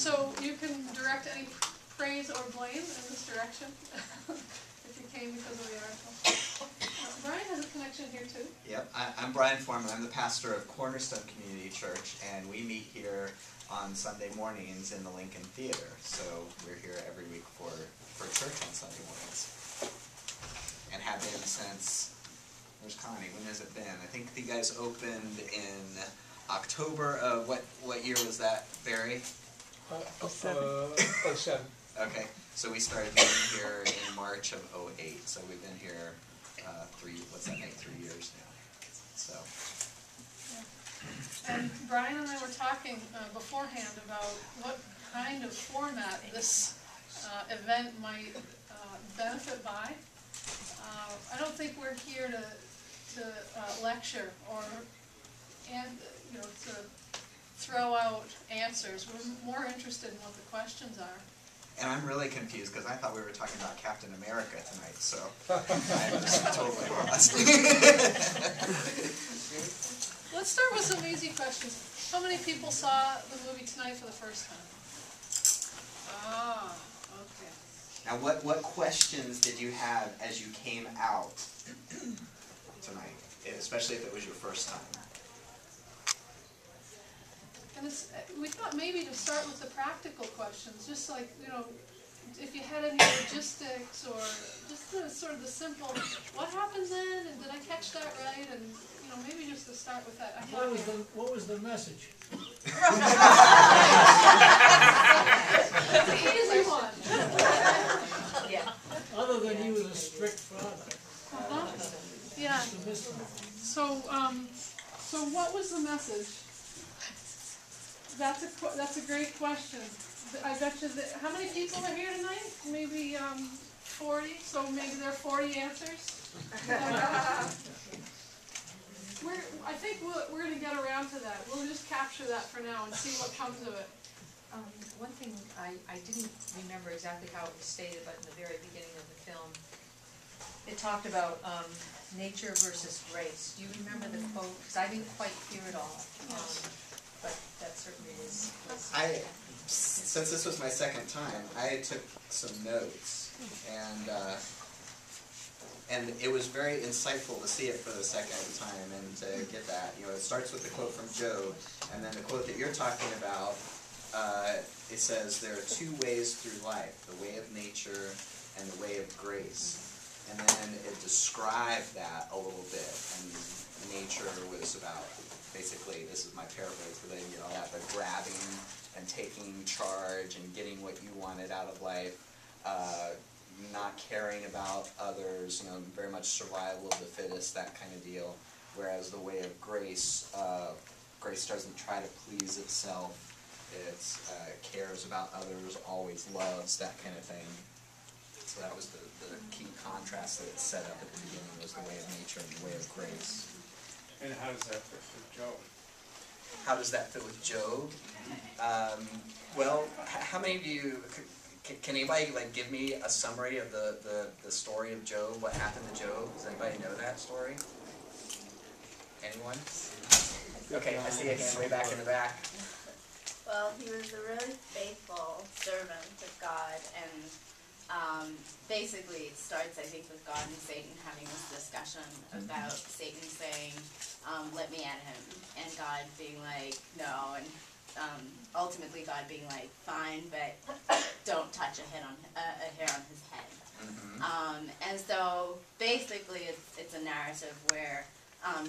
So you can direct any praise or blame in this direction if you came because of the article. Brian has a connection here too. Yep, I'm Brian Foreman. I'm the pastor of Cornerstone Community Church, and we meet here on Sunday mornings in the Lincoln Theater. So we're here every week for church on Sunday mornings, and have been since. Where's Connie? When has it been? I think you guys opened in October of what year was that, Barry? 07. Okay, so we started meeting here in March of 08. So we've been here 3 years now. So. Yeah. And Brian and I were talking beforehand about what kind of format this event might benefit by. I don't think we're here to lecture or to throw out answers. We're more interested in what the questions are. And I'm really confused because I thought we were talking about Captain America tonight, so I'm just totally lost. Let's start with some easy questions. How many people saw the movie tonight for the first time? Ah, okay. Now, what questions did you have as you came out tonight, especially if it was your first time? And we thought maybe to start with the practical questions, just like, if you had any logistics or just sort of the simple, what happened then, and did I catch that right, and maybe just to start with that. What was the message? That's an easy one. Yeah. Other than he was a strict father. Yeah. So what was the message? That's a great question. I bet you that, how many people are here tonight? Maybe 40, so maybe there are 40 answers. I think we're going to get around to that. We'll just capture that for now and see what comes of it. One thing I didn't remember exactly how it was stated, but in the very beginning of the film, it talked about nature versus grace. Do you remember the quote? Because I didn't quite hear it all. But that certainly is. Since this was my second time, I took some notes, and it was very insightful to see it for the second time and to get that. It starts with the quote from Job, and then the quote that you're talking about. It says there are two ways through life: the way of nature and the way of grace. And then it described that a little bit, and nature was about, basically, this is my paraphrase, but I didn't get all that, but grabbing and taking charge and getting what you wanted out of life, not caring about others, very much survival of the fittest, that kind of deal. Whereas the way of grace, grace doesn't try to please itself. It cares about others, always loves, that kind of thing. So that was the key contrast that it set up at the beginning, was the way of nature and the way of grace. And how does that fit with Job? How does that fit with Job? Well, how many of you, can anybody give me a summary of the story of Job? What happened to Job? Does anybody know that story? Anyone? Okay, I see a hand way back in the back. Well, he was a really faithful servant of God, and basically it starts, I think, with God and Satan having this discussion about Satan saying, let me at him, and God being like, no, and ultimately God being like, fine, but don't touch a hair on his head. Mm-hmm. And so basically it's a narrative where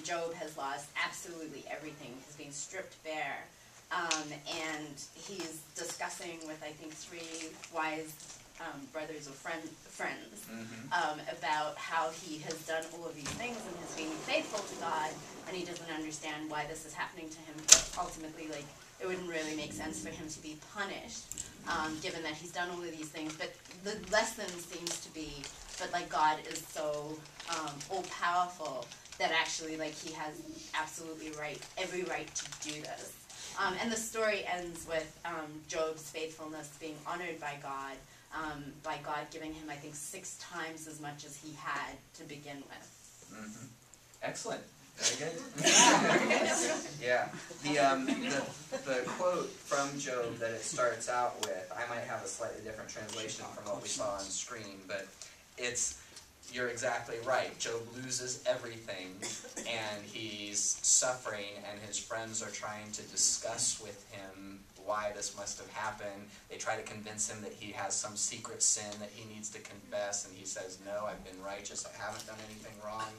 Job has lost absolutely everything. He's being stripped bare. And he's discussing with, I think, 3 wise brothers or friends about how he has done all of these things and has been faithful to God, and he doesn't understand why this is happening to him. But ultimately, it wouldn't really make sense for him to be punished, given that he's done all of these things. But the lesson seems to be, God is so all-powerful that actually, he has absolutely every right to do this. And the story ends with Job's faithfulness being honored by God giving him, I think, 6 times as much as he had to begin with. Mm-hmm. Excellent. Very good. Yeah. The quote from in Job that it starts out with, I might have a slightly different translation from what we saw on screen, but you're exactly right. Job loses everything, and he's suffering, and his friends are trying to discuss with him why this must have happened. They try to convince him that he has some secret sin that he needs to confess, and he says, no, I've been righteous, I haven't done anything wrong.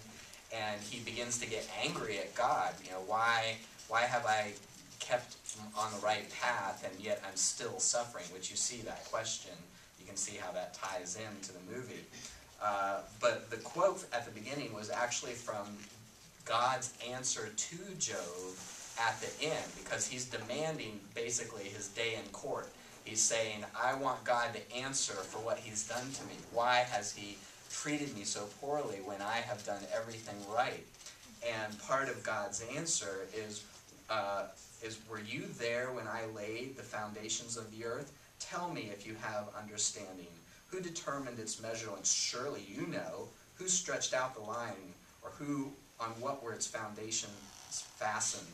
And he begins to get angry at God. You know, why have I kept on the right path, and yet I'm still suffering? Which you see that question. You can see how that ties into the movie. But the quote at the beginning was actually from God's answer to Job at the end, because he's demanding basically his day in court. He's saying, I want God to answer for what he's done to me. Why has he treated me so poorly when I have done everything right? And part of God's answer is were you there when I laid the foundations of the earth? Tell me if you have understanding. Who determined its measurements? Surely you know. Who stretched out the line, or on what were its foundations fastened?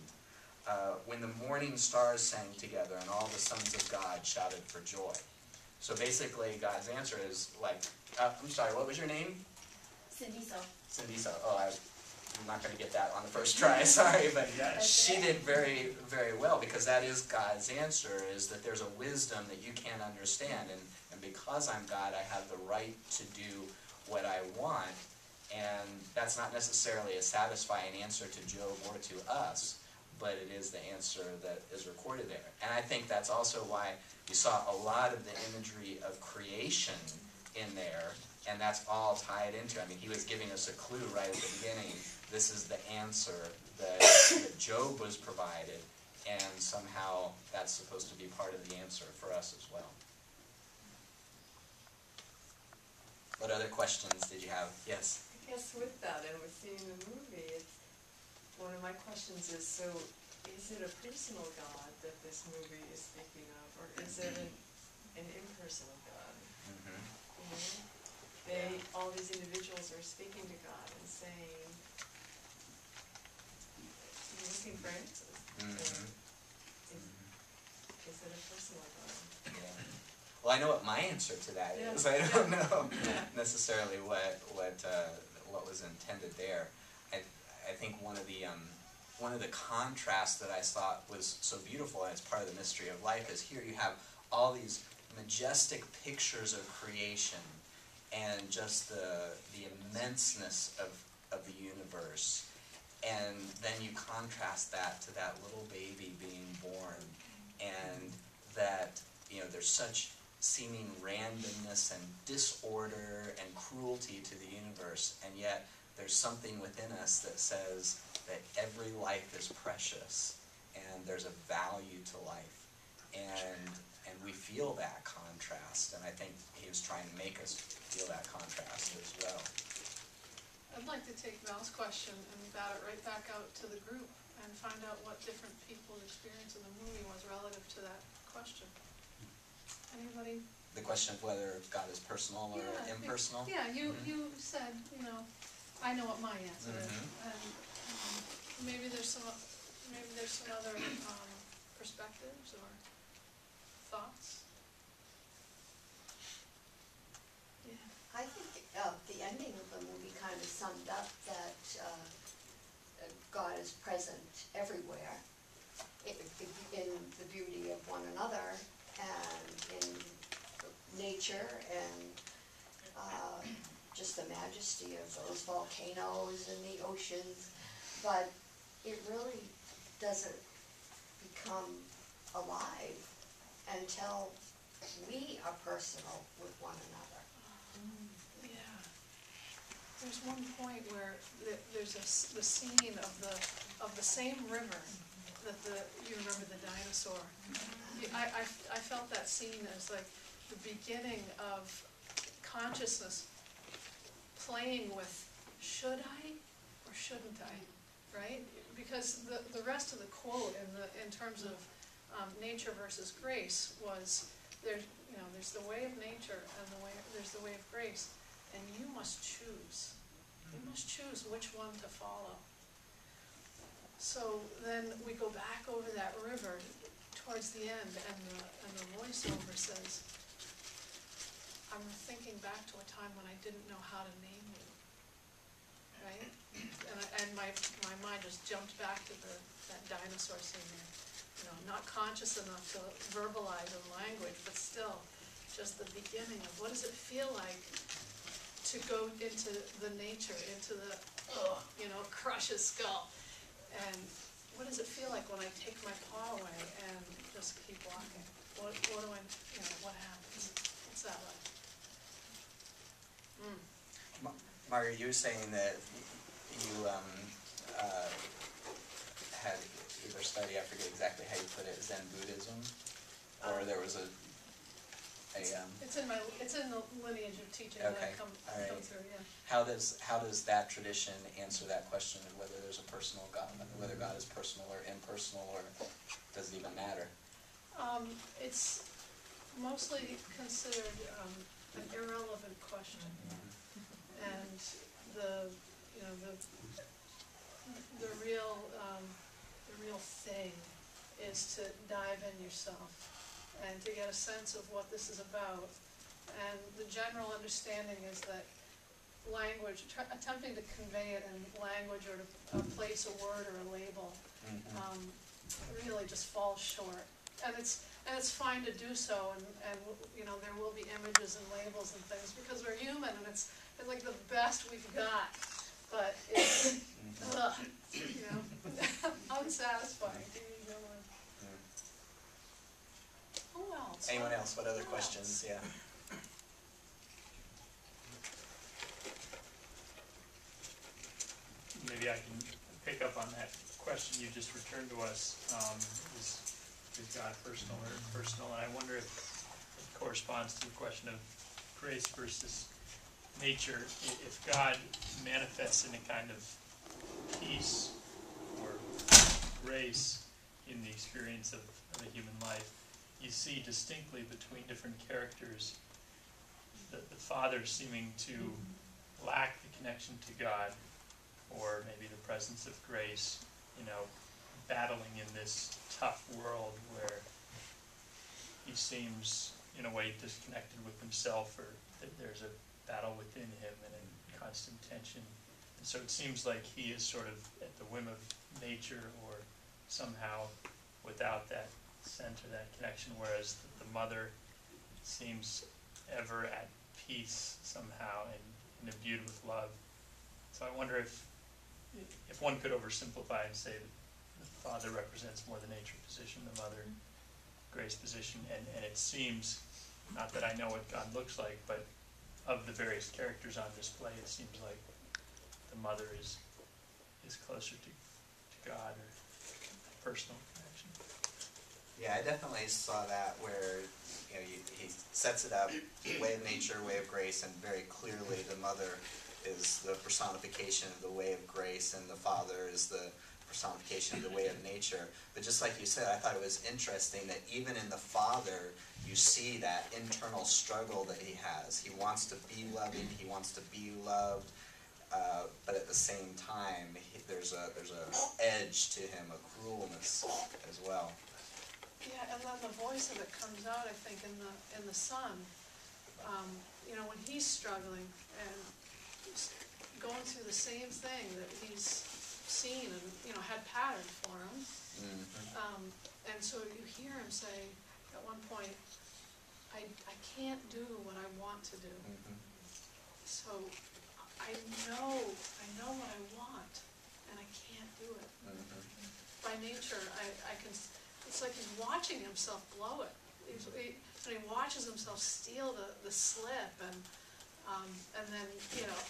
When the morning stars sang together and all the sons of God shouted for joy. So basically God's answer is like, I'm sorry, what was your name? Cindy, so. Cindy, so, I'm not going to get that on the first try, sorry, but she did very, very well, because that is God's answer, is that there's a wisdom that you can't understand, and because I'm God, I have the right to do what I want, and that's not necessarily a satisfying answer to Job or to us, but it is the answer that is recorded there. And I think that's also why you saw a lot of the imagery of creation in there, and that's all tied into, I mean, he was giving us a clue right at the beginning. This is the answer that Job was provided, and somehow that's supposed to be part of the answer for us as well. What other questions did you have? Yes? I guess with that, and with seeing the movie, one of my questions is, so is it a personal God that this movie is speaking of, or is it an impersonal God? Mm-hmm. You know? All these individuals are speaking to God and saying, you're looking for answers. Mm-hmm. Is it a personal God? Yeah. Well, I know what my answer to that Yeah. is. I don't know necessarily what was intended there. I think one of the contrasts that I thought was so beautiful, and it's part of the mystery of life, is here you have all these majestic pictures of creation and just the immenseness of the universe, and then you contrast that to that little baby being born, and that, you know, there's such seeming randomness and disorder and cruelty to the universe, and yet there's something within us that says that every life is precious and there's a value to life, and we feel that contrast, and I think he was trying to make us feel that contrast as well. I'd like to take Val's question and bat it right back out to the group and find out what different people's experience in the movie was relative to that question. Anybody? The question of whether God is personal or impersonal? Yeah, you said, you know, I know what my answer is, and maybe there's some other perspectives or thoughts. Yeah. I think the ending of the movie kind of summed up that God is present everywhere, in the beauty of one another, and in nature, and just the majesty of those volcanoes and the oceans, but it really doesn't become alive until we are personal with one another. Yeah. There's one point where there's the scene of the same river that you remember the dinosaur. I felt that scene as like the beginning of consciousness playing with, should I or shouldn't I, right? Because the rest of the quote in terms of nature versus grace was, there's the way of nature and there's the way of grace, and you must choose. You must choose which one to follow. So then we go back over that river towards the end, and the voiceover says, I'm thinking back to a time when I didn't know how to name you, right? And my mind just jumped back to that dinosaur scene there. You know, not conscious enough to verbalize in language, but still, just the beginning of what does it feel like to go into the nature, into the, you know, crush his skull. And what does it feel like when I take my paw away and just keep walking? What do I, you know, what happens? What's that like? Margaret, you were saying that you had either study, I forget exactly how you put it, Zen Buddhism, or there was it's in the lineage of teaching that I come through, yeah. How does that tradition answer that question of whether there's a personal God, whether God is personal or impersonal, or does it even matter? It's mostly considered an irrelevant question, and the real thing is to dive in yourself and to get a sense of what this is about. And the general understanding is that language, attempting to convey it in language or to place a word or a label, really just falls short. And it's fine to do so, and you know, there will be images and labels and things because we're human, and it's like the best we've got, but it's you know, unsatisfying to use your word. Who else? Anyone else? What other questions? Yeah. Maybe I can pick up on that question you just returned to us. Is God personal or impersonal? And I wonder if it corresponds to the question of grace versus nature. If God manifests in a kind of peace or grace in the experience of a human life, you see distinctly between different characters the father seeming to lack the connection to God, or maybe the presence of grace, you know, battling in this tough world where he seems in a way disconnected with himself, or that there's a battle within him and a constant tension. And so it seems like he is sort of at the whim of nature, or somehow without that sense or that connection, whereas the mother seems ever at peace somehow and imbued with love. So I wonder if one could oversimplify and say that the father represents more the nature position, the mother grace position, and it seems, not that I know what God looks like, but of the various characters on display, it seems like the mother is closer to God, or personal connection. Yeah, I definitely saw that where, you know, he sets it up, way of nature, way of grace, and very clearly the mother is the personification of the way of grace, and the father is the personification of the way of nature. But just like you said, I thought it was interesting that even in the father, you see that internal struggle that he has. He wants to be loving, he wants to be loved, but at the same time, there's a edge to him, a cruelness as well. Yeah, and then the voice of it comes out, I think, in the son. You know, when he's struggling and going through the same thing that he's seen and, you know, had patterned for him. And so you hear him say at one point, I can't do what I want to do. So I know what I want, and I can't do it. By nature, I can, it's like he's watching himself blow it. And he watches himself steal the slip, and then, you know,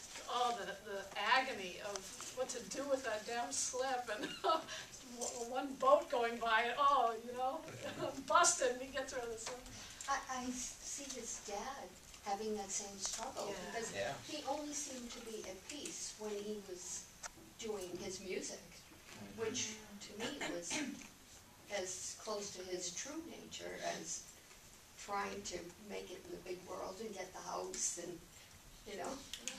the agony of what to do with that damn slip, and one boat going by, and you know, busted, and he gets rid of the slip. I see his dad having that same struggle, because he only seemed to be at peace when he was doing his music, which to me was as close to his true nature as trying to make it in the big world and get the house and, you know,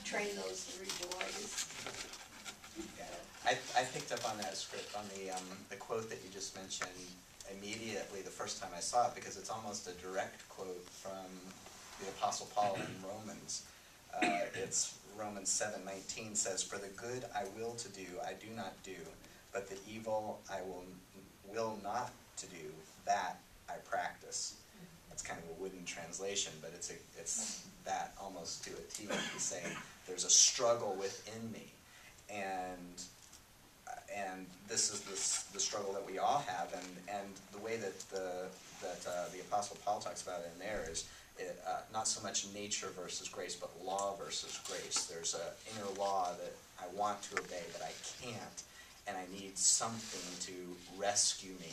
train those 3 boys. I picked up on that script, on the quote that you just mentioned, immediately the first time I saw it, because it's almost a direct quote from the Apostle Paul in Romans. It's Romans 7:19 says, "For the good I will to do, I do not do, but the evil I will not to do, that I practice." That's kind of a wooden translation, but it's that almost to a T. He's saying there's a struggle within me, and this is the struggle that we all have, and the way that the Apostle Paul talks about it in there is not so much nature versus grace, but law versus grace. There's an inner law that I want to obey, but I can't, and I need something to rescue me.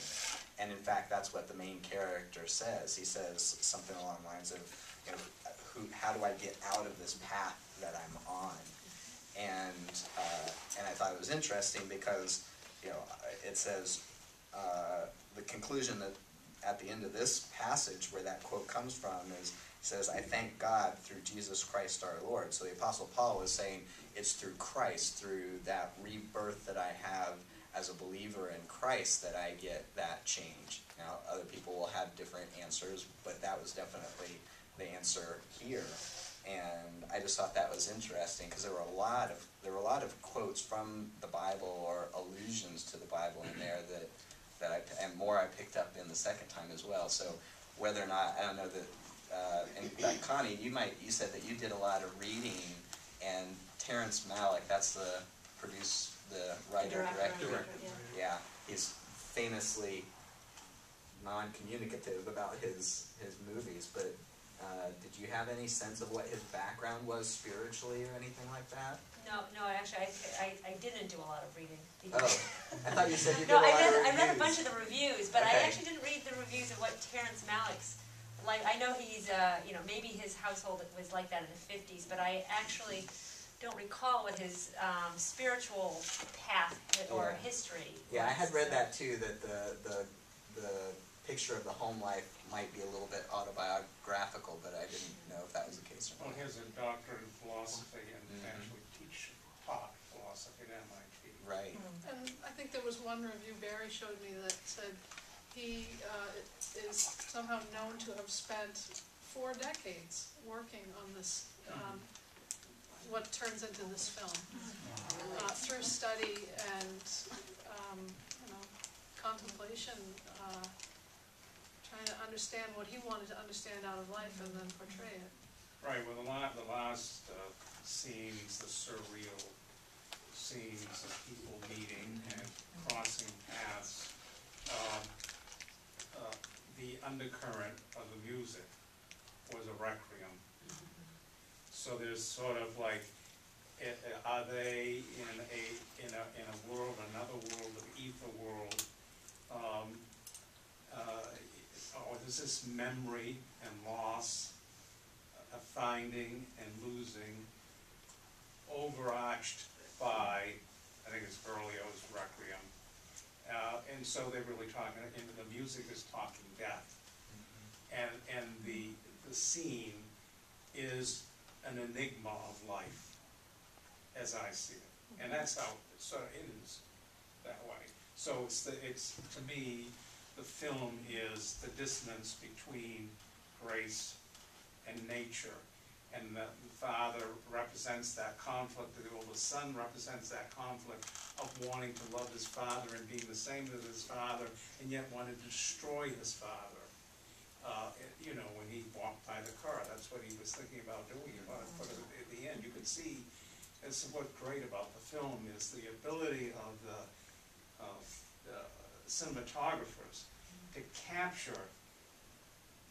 And in fact, that's what the main character says. He says something along the lines of, how do I get out of this path that I'm on? And I thought it was interesting because, it says, the conclusion that at the end of this passage where that quote comes from is, he says, "I thank God through Jesus Christ our Lord." So the Apostle Paul is saying it's through Christ, through that rebirth that I have as a believer in Christ, that I get that change. Now, other people will have different answers, but that was definitely the answer here. And I just thought that was interesting because there were a lot of quotes from the Bible or allusions to the Bible in there that I picked up in the second time as well. So whether or not, I don't know that, in fact, Connie, you said that you did a lot of reading, and Terrence Malick, that's the writer-director. Yeah, he's famously non-communicative about his movies, but did you have any sense of what his background was spiritually or anything like that? No, actually, I didn't do a lot of reading. Oh, I thought you said you did No, a lot of reviews. I read a bunch of the reviews, but Okay. I actually didn't read the reviews of what Terrence Malick's like. I know he's, maybe his household was like that in the 50s, but I actually don't recall what his spiritual path or Yeah. history was. Yeah, I had read so. that too, that the picture of the home life might be a little bit autobiographical, but I didn't know if that was the case or Well, not. he has a doctorate in philosophy and actually taught philosophy at MIT. Right. And I think there was one review Barry showed me that said he is somehow known to have spent 4 decades working on this, what turns into this film, through study and contemplation, trying to understand what he wanted to understand out of life and then portray it. Right, well, the last scenes, the surreal scenes of people meeting and crossing paths, the undercurrent of the music was a requiem. So there's sort of like, are they in a world, another world, an ether world, or is this memory and loss, a finding and losing, overarched by, I think it's Berlioz's Requiem. And so they're really talking, and the music is talking death. And the scene is an enigma of life, as I see it. And that's how it is that way. So it's to me, the film is the dissonance between grace and nature. And the father represents that conflict, the older son represents that conflict of wanting to love his father and being the same as his father, and yet wanting to destroy his father. When he walked by the car, that's what he was thinking about doing. But at the end, you could see, that's what's great about the film, is the ability of the cinematographers to capture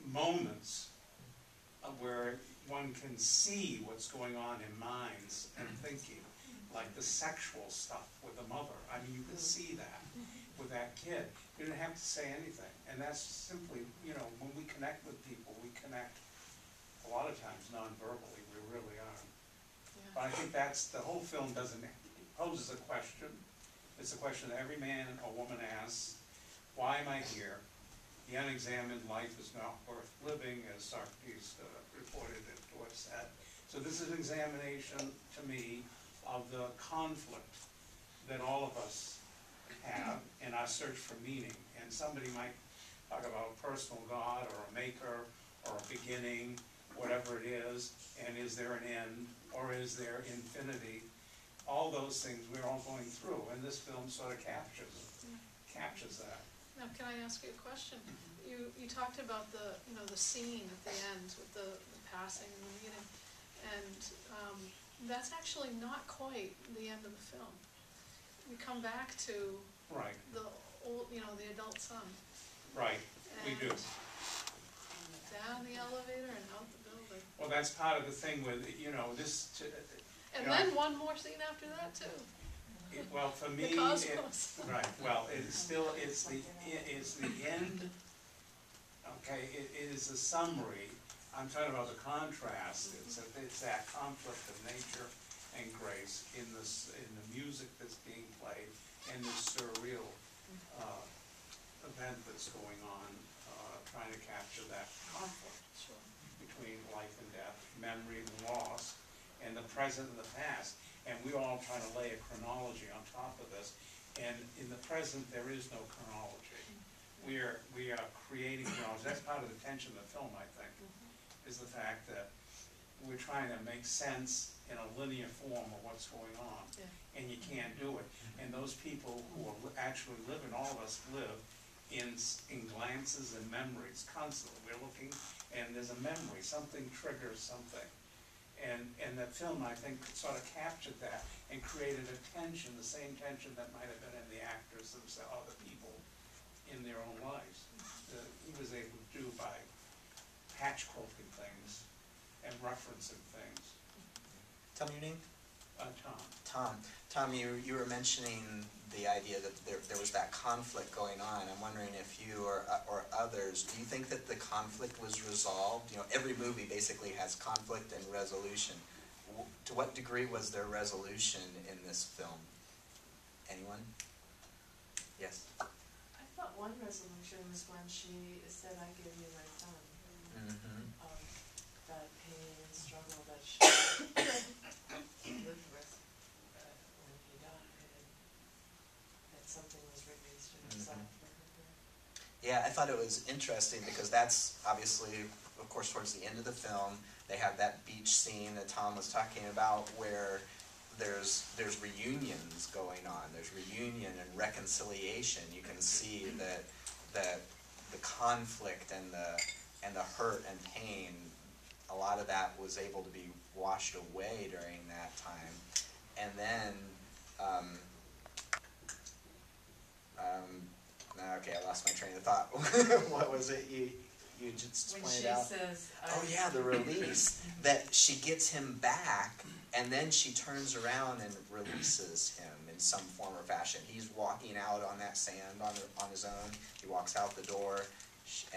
moments where one can see what's going on in minds and thinking, like the sexual stuff with the mother. I mean, you could see that with that kid. You didn't have to say anything. And that's simply, when we connect with people, we connect a lot of times non-verbally. We really are. Yeah. But I think that's, the whole film poses a question. It's a question that every man or woman asks. Why am I here? The unexamined life is not worth living, as Socrates reported it to us at. So this is an examination, to me, of the conflict that all of us have in our search for meaning. And somebody might talk about a personal God or a maker or a beginning, whatever it is, and is there an end or is there infinity? All those things we're all going through, and this film sort of captures that. Now, can I ask you a question? You talked about the scene at the end with the passing and the meeting, and that's actually not quite the end of the film. We come back to Right, the old, the adult son. right, we do. Down the elevator and out the building. Well, that's part of the thing with, this, And you know, then one more scene after that too. well, for me, The cosmos. right, well, it's the end, okay, it is a summary. I'm talking about the contrast, it's that conflict of nature and grace in the music that's being played, and this surreal, event that's going on, trying to capture that conflict Sure. between life and death, memory and loss, and the present and the past. And we're all trying to lay a chronology on top of this. And in the present, there is no chronology. We are creating chronology. That's part of the tension of the film, I think, is the fact that we're trying to make sense in a linear form of what's going on. Yeah. And you can't do it. And those people who are actually living, all of us live in glances and memories constantly. We're looking, and there's a memory, something triggers something. And that film, I think, sort of captured that and created a tension, the same tension that might have been in the actors themselves, or the people in their own lives. He was able to do by patch quilting things and referencing things. Tell me your name. Tom. Tom, you were mentioning the idea that there was that conflict going on. I'm wondering if you or others, do you think that the conflict was resolved? Every movie basically has conflict and resolution. To what degree was there resolution in this film? Anyone? Yes? I thought one resolution was when she said, "I give you my son." Mm-hmm. That pain and struggle that she lived with when he died, and that something was released in herself for her. Yeah, I thought it was interesting because that's obviously, of course, towards the end of the film, they have that beach scene that Tom was talking about where there's reunions going on. There's reunion and reconciliation. You can see that the conflict and the hurt and pain, a lot of that was able to be washed away during that time. And then, okay, I lost my train of thought. What was it you just pointed out? When she says, Oh yeah, the release, that she gets him back, and then she turns around and releases him in some form or fashion. He's walking out on that sand on his own. He walks out the door,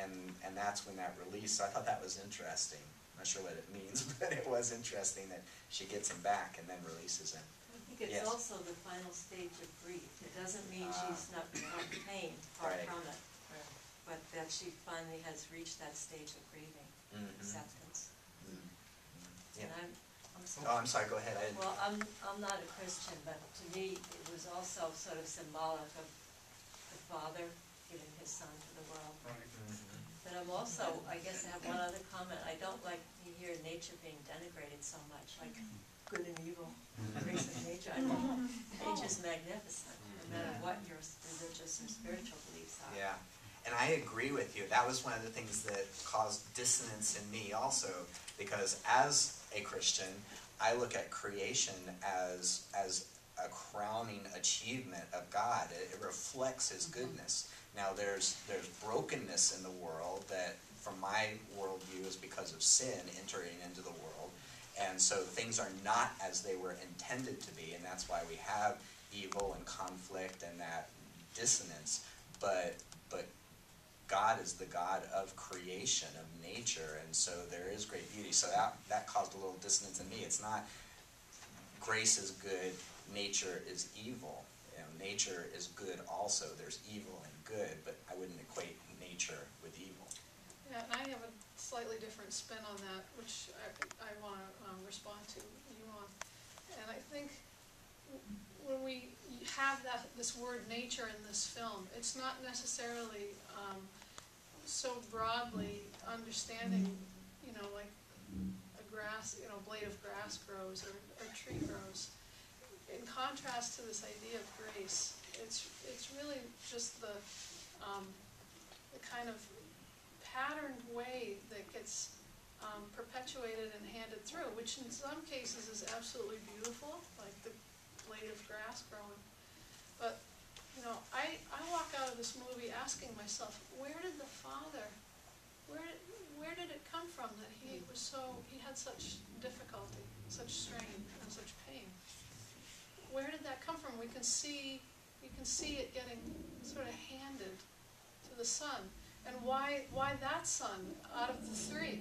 and that's when that release. So I thought that was interesting. I'm not sure what it means, but it was interesting that she gets him back and then releases him. I think it's Yes. also the final stage of grief. It doesn't mean she's not without pain, far Right. from it, but that she finally has reached that stage of grieving, acceptance. Yeah. And I'm sorry. Oh, I'm sorry. Go ahead. Well, I'm not a Christian, but to me, it was also sort of symbolic of the Father giving His Son to the world. Right. But I'm also, I guess I have one other comment. I don't like to hear nature being denigrated so much, like good and evil, grace of nature. I mean, nature's magnificent, no matter what your religious or spiritual beliefs are. Yeah, and I agree with you. That was one of the things that caused dissonance in me also, because as a Christian, I look at creation as a crowning achievement of God. It reflects His goodness. Now there's brokenness in the world that, from my worldview, is because of sin entering into the world. And so things are not as they were intended to be, and that's why we have evil and conflict and that dissonance. But God is the God of creation, of nature, and so there is great beauty. So that caused a little dissonance in me. It's not grace is good, nature is evil. Nature is good also. There's evil and good, but I wouldn't equate nature with evil. Yeah, and I have a slightly different spin on that, which I want to respond to you on. And I think when we have this word nature in this film, it's not necessarily so broadly understanding, like a grass, blade of grass grows or a tree grows. In contrast to this idea of grace, it's really just the kind of patterned way that gets perpetuated and handed through, which in some cases is absolutely beautiful, like the blade of grass growing. But I walk out of this movie asking myself, where did the father, where did it come from that he had such difficulty, such strain, and such pain? Where did that come from? You can see it getting sort of handed to the son. And why that son out of the three?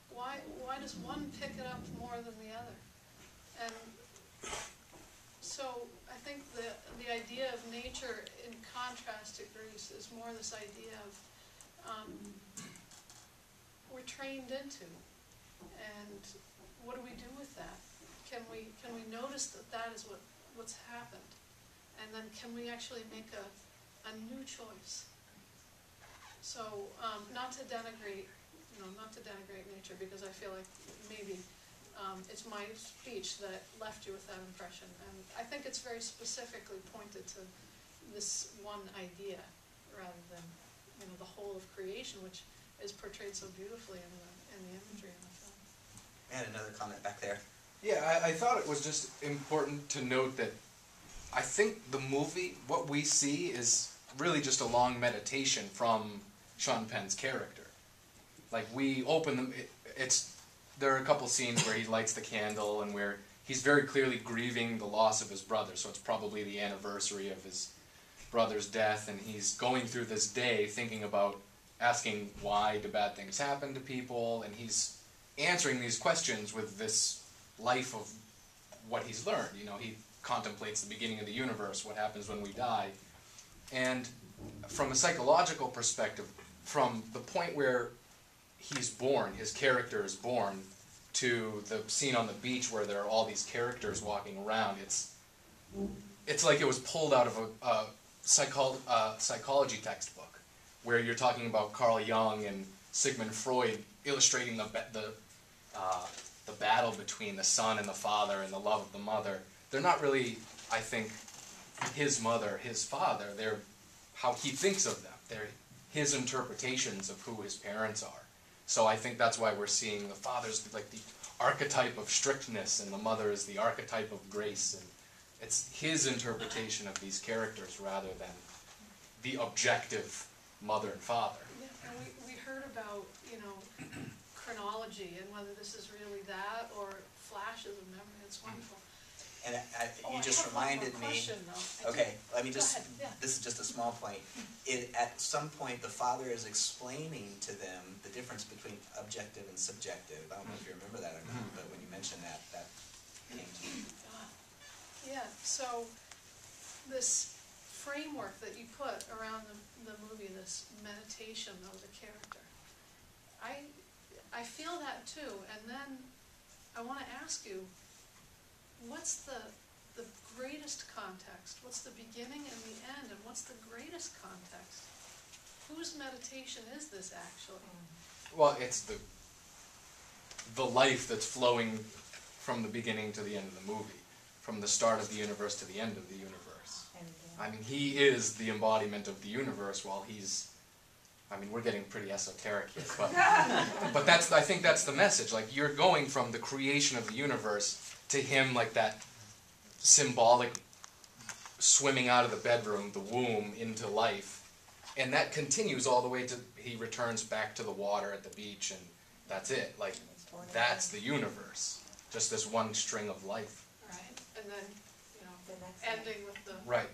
Why does one pick it up more than the other? And so I think the idea of nature in contrast to Greece is more this idea of we're trained into, and what do we do with that? Can we notice that is what's happened, and then can we actually make a new choice? So not to denigrate nature, because I feel like maybe it's my speech that left you with that impression, and I think it's very specifically pointed to this one idea rather than the whole of creation, which is portrayed so beautifully in the imagery in the film. I had another comment back there. Yeah, I thought it was just important to note that I think the movie, what we see is really just a long meditation from Sean Penn's character. Like, we open them, there are a couple scenes where he lights the candle and where he's very clearly grieving the loss of his brother, so it's probably the anniversary of his brother's death, and he's going through this day thinking about asking why do bad things happen to people, and he's answering these questions with this life of what he's learned. He contemplates the beginning of the universe, what happens when we die. And from a psychological perspective, from the point where he's born, his character is born, to the scene on the beach where there are all these characters walking around, it's like it was pulled out of a psychology textbook, where you're talking about Carl Jung and Sigmund Freud illustrating the battle between the son and the father and the love of the mother. They're not really, I think, his mother, his father. They're how he thinks of them. They're his interpretations of who his parents are. So I think that's why we're seeing the father's like the archetype of strictness and the mother is the archetype of grace. And it's his interpretation of these characters rather than the objective mother and father. Yeah, and we heard about, chronology and whether this is really that or flashes of memory. It's wonderful. And you just reminded me. Okay, let me just. Yeah. This is just a small point. At some point, the father is explaining to them the difference between objective and subjective. I don't know if you remember that or not, but when you mentioned that came to me. Yeah. So this framework that you put around the movie, this meditation of the character, I feel that too. And then I want to ask you, what's the greatest context? What's the beginning and the end? And what's the greatest context? Whose meditation is this actually? Well, it's the life that's flowing from the beginning to the end of the movie, from the start of the universe to the end of the universe. I mean, he is the embodiment of the universe while he's, we're getting pretty esoteric here, but I think that's the message. Like, you're going from the creation of the universe to him like that symbolic swimming out of the bedroom, the womb, into life. And that continues all the way to he returns back to the water at the beach, and that's it. Like, that's the universe. Just this one string of life. Right. And then, ending with the... Right.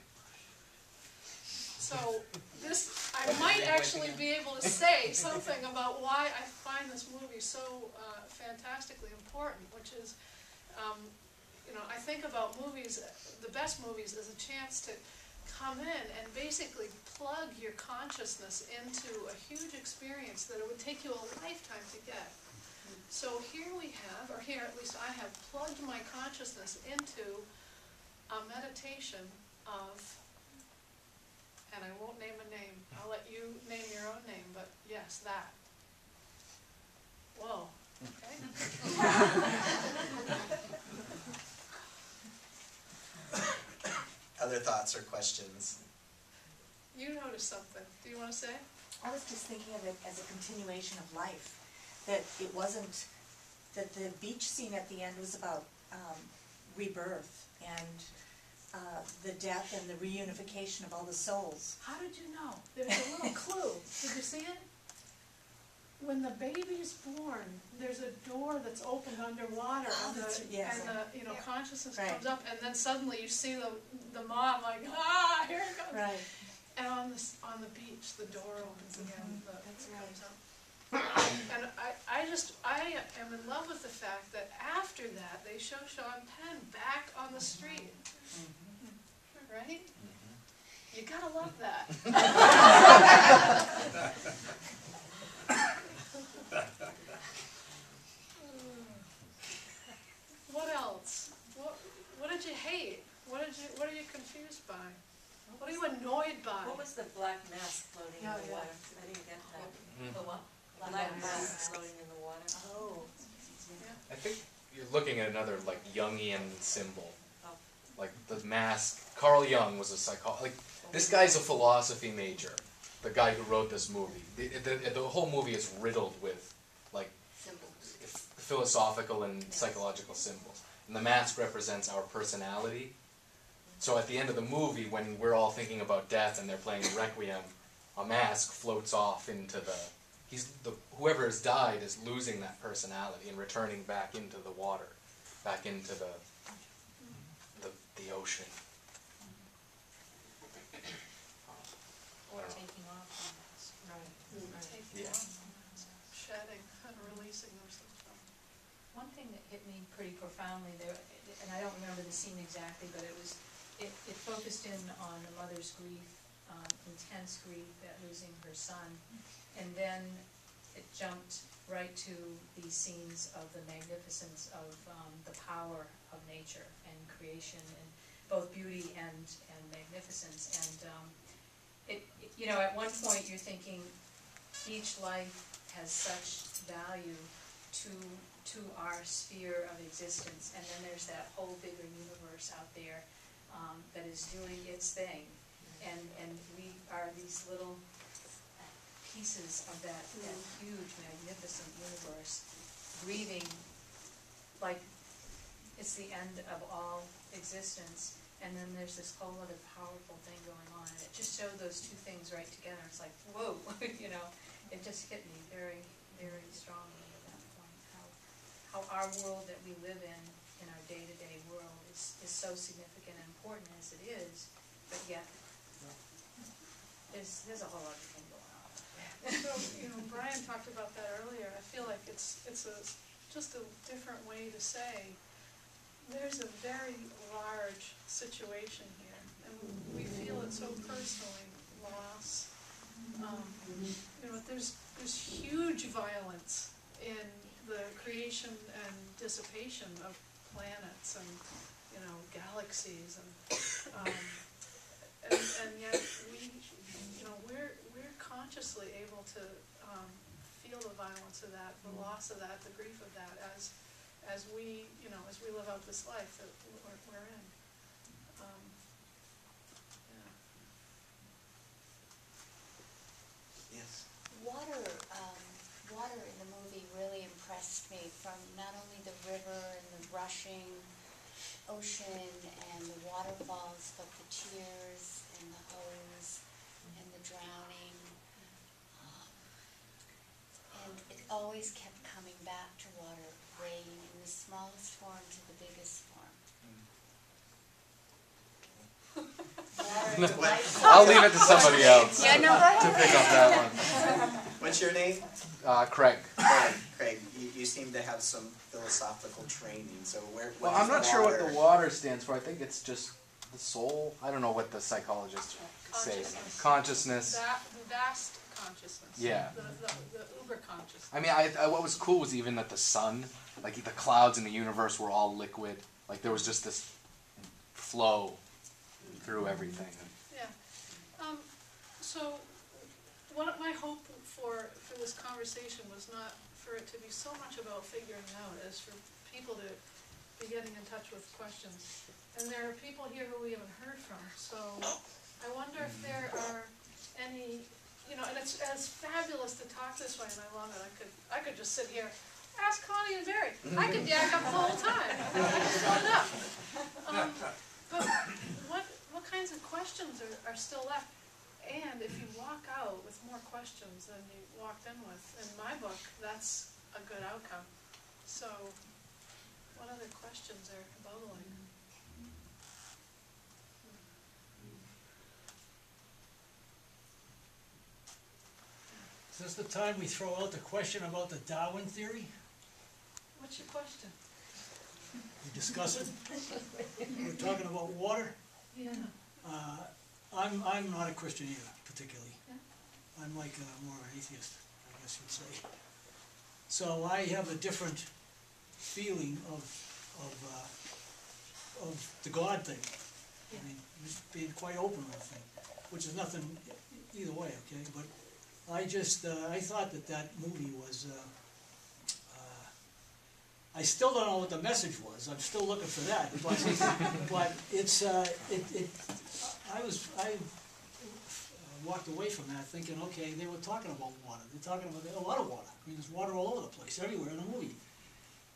So I might actually be able to say something about why I find this movie so fantastically important, which is, I think about movies, the best movies, as a chance to come in and basically plug your consciousness into a huge experience that it would take you a lifetime to get. So here we have, or here at least I have, plugged my consciousness into a meditation of and I won't name a name. I'll let you name your own name, but yes, that. Whoa, okay. Other thoughts or questions? You noticed something. Do you want to say? I was just thinking of it as a continuation of life, that it wasn't, that the beach scene at the end was about rebirth and the death and the reunification of all the souls. How did you know? There's a little clue. Did you see it? When the baby's born, there's a door that's opened underwater, Oh, and that's- the, yes. and the consciousness Right. comes up, and then suddenly you see the mom like, ah, here it comes. Right. And on the beach, the door opens again. That's It right. comes up. And I am in love with the fact that after that, they show Sean Penn back on the street. Right? You gotta love that. What else? What did you hate? What are you confused by? What are you annoyed by? What was the black mask floating in Yeah, the yeah. water? I didn't get that. The what? Black mask floating in the water. Oh. I think you're looking at another like Jungian symbol. Oh. Like the mask. Carl Jung was a psychologist. Like this guy's a philosophy major. The guy who wrote this movie. The whole movie is riddled with like philosophical and psychological symbols. And the mask represents our personality. So at the end of the movie, when we're all thinking about death and they're playing Requiem, a mask floats off into whoever has died is losing that personality and returning back into the water, back into the ocean. Or taking off the mask. Right. Taking Yeah. off, shedding and releasing themselves. One thing that hit me pretty profoundly there, and I don't remember the scene exactly, but it focused in on a mother's grief, intense grief at losing her son, and then it jumped right to these scenes of the magnificence of the power of nature and creation, and both beauty and magnificence. And at one point you're thinking each life has such value to our sphere of existence, and then there's that whole bigger universe out there that is doing its thing, and we are these little pieces of that huge, magnificent universe, grieving like it's the end of all existence, and then there's this whole other powerful thing going on, and it just showed those two things right together. It's like, whoa, it just hit me very, very strongly at that point, how our world that we live in our day-to-day world, is so significant and important as it is, but yet there's a whole other thing going on. So, Brian talked about that earlier. I feel like it's just a different way to say there's a very large situation here, and we feel it so personally, loss. There's huge violence in the creation and dissipation of planets and galaxies, and yet we're consciously able to feel the violence of that, the loss of that, the grief of that, as we live out this life that we're in. Yes. Water in the movie really impressed me, from not only the river and the rushing ocean and the waterfalls, but the tears and the hose and the drowning. And it always kept coming back to water, ranging in the smallest form to the biggest form. Water is life. I'll leave it to somebody else Yeah, no, go ahead. to pick up that one. What's your name? Craig. Craig, you seem to have some philosophical training, so what Well, is I'm not sure what water? the water stands for. I think it's just the soul. I don't know what the psychologists say. Consciousness. The vast consciousness. Yeah. The uber consciousness. I mean, I what was cool was even that the sun, like the clouds in the universe were all liquid. Like there was just this flow through everything. Yeah. So, what my hope for this conversation was not for it to be so much about figuring out as for people to be getting in touch with questions. And there are people here who we haven't heard from, so I wonder if there are any, you know, and it's fabulous to talk this way, and I love it. I could just sit here, ask Connie and Barry. I could yak up the whole time. I could fill it up. But what kinds of questions are still left? And if you walk out with more questions than you walked in with, in my book, that's a good outcome. So, what other questions are bubbling? Is this the time we throw out the question about the Darwin theory? What's your question? We discuss it. We're talking about water. Yeah. I'm not a Christian either, particularly. Yeah. I'm like more of an atheist, I guess you'd say. So I have a different feeling of the God thing. I mean, just being quite open with the thing, which is nothing either way, okay? But I just, I thought that movie was, I still don't know what the message was. I'm still looking for that. But it's, I walked away from that thinking, okay, they were talking about water. They're talking about a lot of water. I mean, there's water all over the place, everywhere in the movie.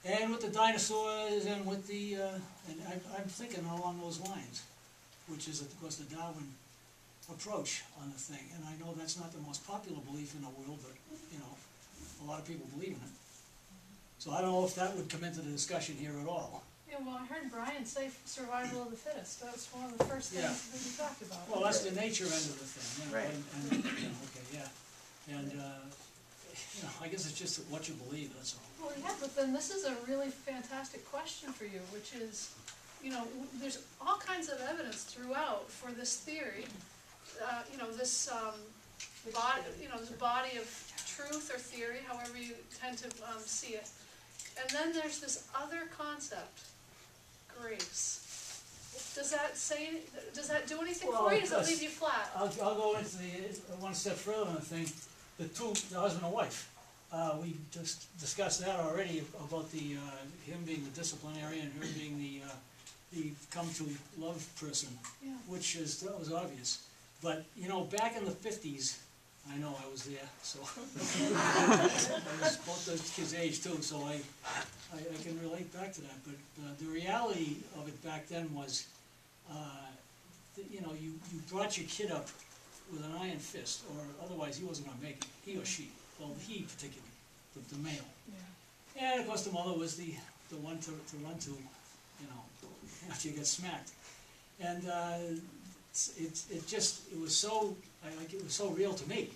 And with the dinosaurs and with the, and I'm thinking along those lines, which is, of course, the Darwin approach on the thing. And I know that's not the most popular belief in the world, but, you know, a lot of people believe in it. So I don't know if that would come into the discussion here at all. Yeah, well, I heard Brian say survival of the fittest. That's one of the first things that you talked about. Well, that's the nature end of the thing, you know, Right. and you know, okay, yeah. And, you know, I guess it's just what you believe, that's all. Well, yeah, but then this is a really fantastic question for you, which is, you know, there's all kinds of evidence throughout for this theory. You know, this body, you know, this body of truth or theory, however you tend to see it. And then there's this other concept, grace. Does that do anything for you, or does that leave you flat? I'll go into one step further on the thing. The husband and wife. We just discussed that already about him being the disciplinarian and her being the come to love person, Yeah. which that was obvious. But you know, back in the 50s, I know I was there, so I was both those kids' age too, so I can relate back to that. But the reality of it back then was, you know, you brought your kid up with an iron fist, or otherwise he wasn't going to make it, he or she. Well, he particularly, the male. Yeah. And of course the mother was the one to run to, you know, after you get smacked. And it was so real to me.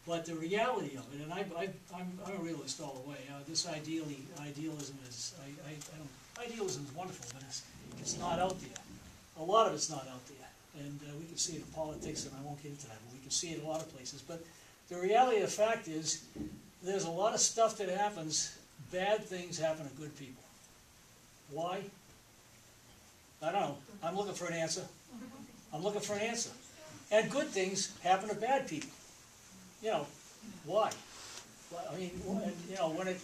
But the reality of it, and I'm a realist all the way. This idealism is idealism is wonderful, but it's not out there. A lot of it's not out there, and we can see it in politics, and I won't get into that. But we can see it in a lot of places. But the reality of the fact is, there's a lot of stuff that happens. Bad things happen to good people. Why? I don't know. I'm looking for an answer. I'm looking for an answer. And good things happen to bad people. You know, why? Well, I mean, you know, when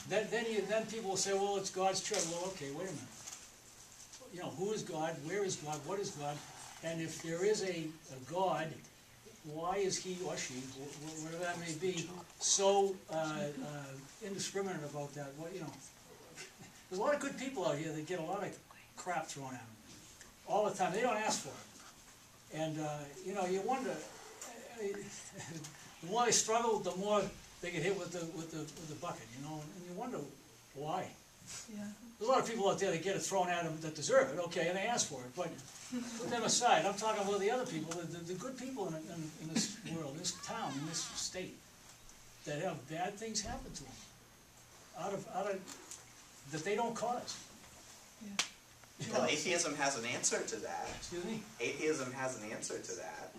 then people will say, well, it's God's choice. Well, okay, wait a minute. You know, who is God? Where is God? What is God? And if there is a God, why is he or she, whatever that may be, so indiscriminate about that? Well, you know, there's a lot of good people out here that get a lot of crap thrown at them all the time. They don't ask for it, and you know, you wonder. The more they struggle, the more they get hit with the bucket, you know, and you wonder why. Yeah. There's a lot of people out there that get it thrown at them that deserve it, okay, and they ask for it, but put them aside. I'm talking about the other people, the good people in this world, this town, in this state, that have bad things happen to them, out of that they don't cause. Yeah. Well, atheism has an answer to that. Excuse me? Atheism has an answer to that,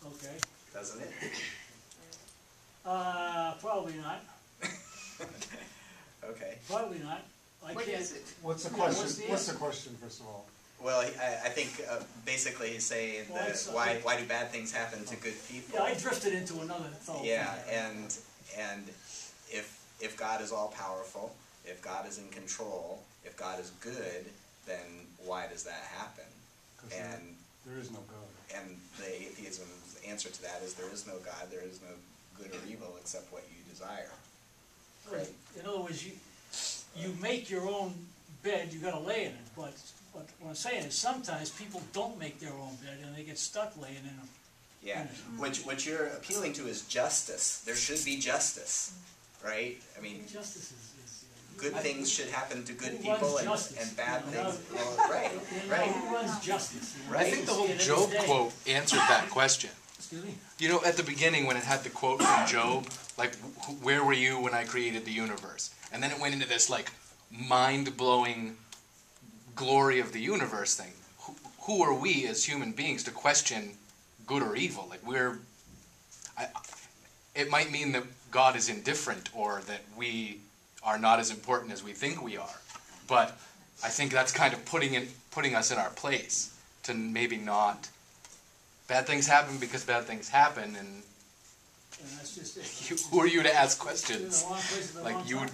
Okay. doesn't it? Probably not. Okay. Probably not. I What can't. is it? What's the Yeah, question? what's the What's the answer? question, first of all? Well, I think basically he's saying Well, that it's, why do bad things happen to good people? Yeah, I drifted into another thought. Yeah, and if God is all powerful, if God is in control, if God is good, then why does that happen? And there is no God. And the atheism's answer to that is there is no God, there is no good or evil except what you desire. Right. In other words, you make your own bed, you gotta lay in it, but what I'm saying is sometimes people don't make their own bed and they get stuck laying in them. Yeah, what you're appealing to is justice. There should be justice, right? I mean, justice is good things should happen to good who people, runs and bad things. Well, right. Who runs justice? I think the whole Job quote answered that question. Excuse me? You know, at the beginning when it had the quote from Job, like, where were you when I created the universe? And then it went into this, like, mind-blowing glory of the universe thing. Who are we as human beings to question good or evil? Like, it might mean that God is indifferent or that we are not as important as we think we are. But I think that's kind of putting us in our place to maybe not. Bad things happen because bad things happen, and that's just it. Who are you to ask questions? Like you would.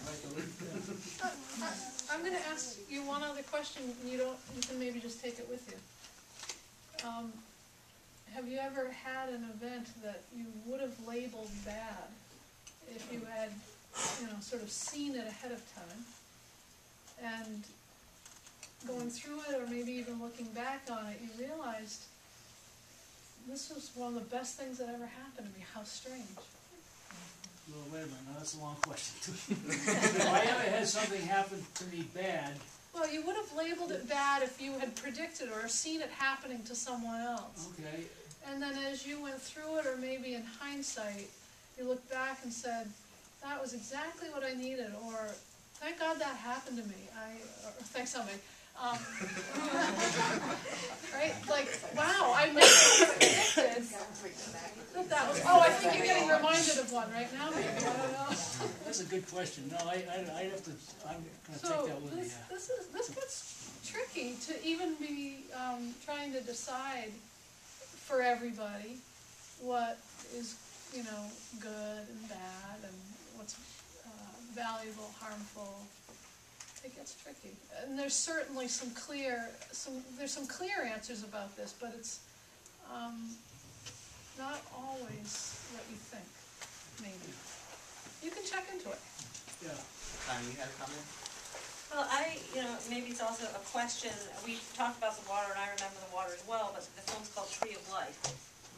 I'm going to ask you one other question. You can maybe just take it with you. Have you ever had an event that you would have labeled bad if you had, sort of seen it ahead of time, and going through it, or maybe even looking back on it, you realized this was one of the best things that ever happened to me. How strange. Well, wait a minute, now that's a long question too. If I ever had something happen to me bad. Well, you would have labeled it bad if you had predicted or seen it happening to someone else. Okay. And then as you went through it, or maybe in hindsight, you looked back and said, that was exactly what I needed, or thank God that happened to me. Or thank somebody. Right? Like, wow, I never predicted that was. Oh, I think you're getting reminded of one right now, maybe. I don't know. That's a good question. No, I have to. I'm going to take that with me. This gets tricky to even be trying to decide for everybody what is, good and bad, and what's valuable, harmful. It gets tricky, and there's certainly some clear answers about this, but it's not always what you think. Maybe you can check into it. Yeah. You had a comment? Well, maybe it's also a question. We talked about the water, and I remember the water as well, but the film's called Tree of Life.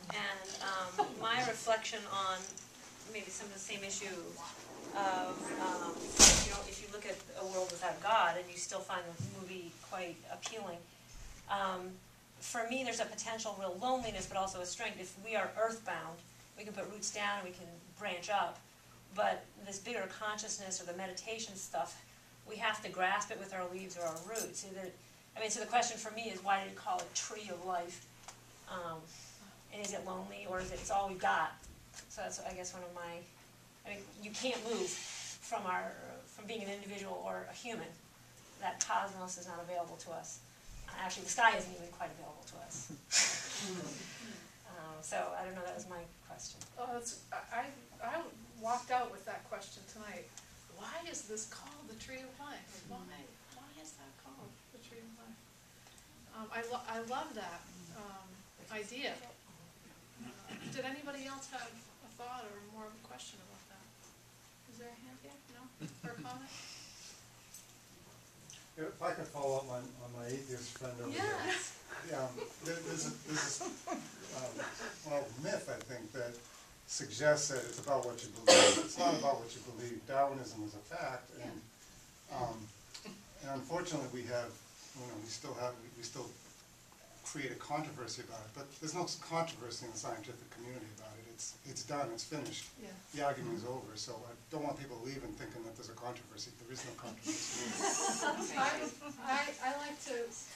And my reflection on maybe some of the same issue of, if you look at A World Without God, and you still find the movie quite appealing, for me there's a potential real loneliness, but also a strength. If we are earthbound, we can put roots down and we can branch up, but this bigger consciousness or the meditation stuff, we have to grasp it with our leaves or our roots. So the question for me is, why did it call it Tree of Life? And is it lonely, or is it, it's all we've got? So that's, I guess, one of my, you can't move from being an individual or a human. That cosmos is not available to us. Actually, the sky isn't even quite available to us. So I don't know, that was my question. I walked out with that question tonight. Why is this called the Tree of Life? Why is that called the Tree of Life? I love that idea. Did anybody else have a thought or more of a question about that? Is there a hand here? No? Or a comment? If I could follow up on my atheist friend over there. Yes. Yeah, there's this myth, I think, that suggests that it's about what you believe. It's not about what you believe. Darwinism is a fact, and unfortunately we still create a controversy about it. But there's no controversy in the scientific community about it. It's done. It's finished. Yeah. The argument is over. So I don't want people leaving thinking that there's a controversy. There is no controversy. I like to